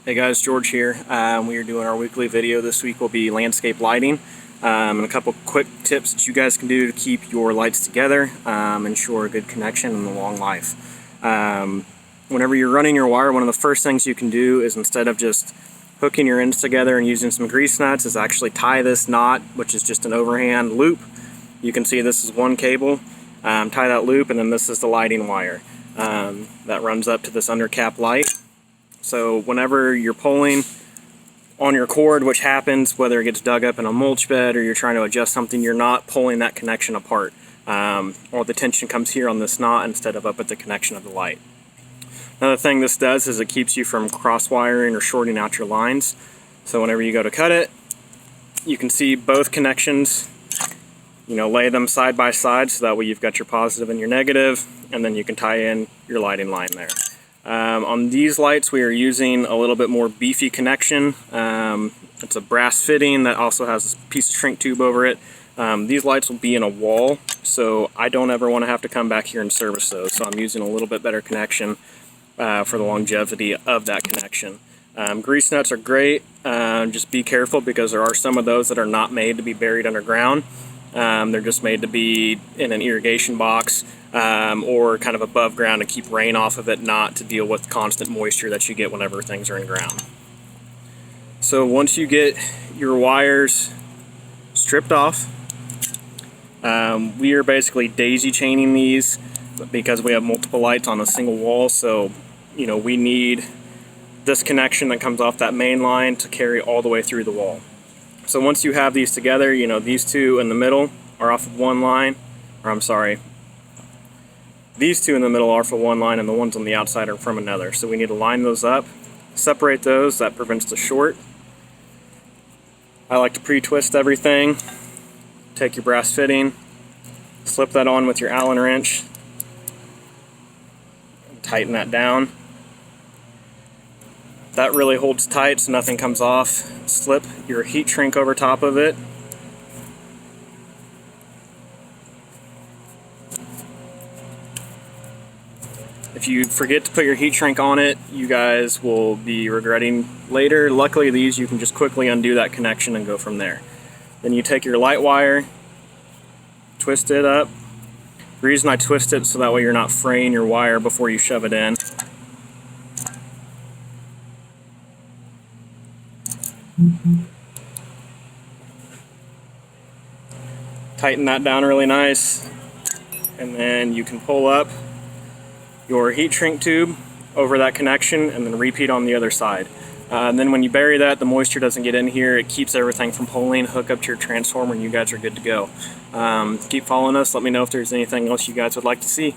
Hey guys, George here. We are doing our weekly video. This week will be landscape lighting and a couple quick tips that you guys can do to keep your lights together, ensure a good connection and a long life. Whenever you're running your wire, one of the first things you can do is, instead of just hooking your ends together and using some grease nuts, is actually tie this knot, which is just an overhand loop. You can see this is one cable. Tie that loop, and then this is the lighting wire that runs up to this undercap light. So whenever you're pulling on your cord, which happens whether it gets dug up in a mulch bed or you're trying to adjust something, you're not pulling that connection apart. Or the tension comes here on this knot instead of up at the connection of the light. Another thing this does is it keeps you from cross wiring or shorting out your lines. So whenever you go to cut it, you can see both connections, lay them side by side, so that way you've got your positive and your negative, and then you can tie in your lighting line there. On these lights, we are using a little bit more beefy connection. It's a brass fitting that also has a piece of shrink tube over it. These lights will be in a wall, so I don't ever want to have to come back here and service those. So I'm using a little bit better connection for the longevity of that connection. Grease nuts are great. Just be careful, because there are some of those that are not made to be buried underground. They're just made to be in an irrigation box or kind of above ground to keep rain off of it, not to deal with constant moisture that you get whenever things are in ground. So once you get your wires stripped off, we are basically daisy chaining these because we have multiple lights on a single wall. So we need this connection that comes off that main line to carry all the way through the wall. So once you have these together, these two in the middle are off of one line, or I'm sorry, these two in the middle are for one line, and the ones on the outside are from another. So we need to line those up, separate those. That prevents the short. I like to pre-twist everything. Take your brass fitting, slip that on with your Allen wrench, and tighten that down. That really holds tight so nothing comes off. Slip your heat shrink over top of it. If you forget to put your heat shrink on it, you guys will be regretting later. Luckily, these you can just quickly undo that connection and go from there. Then you take your light wire, twist it up. The reason I twist it so that way you're not fraying your wire before you shove it in. Tighten that down really nice, and then you can pull up your heat shrink tube over that connection and then repeat on the other side. And then when you bury that, the moisture doesn't get in here. It keeps everything from pulling. Hook up to your transformer and you guys are good to go. Keep following us. Let me know if there's anything else you guys would like to see.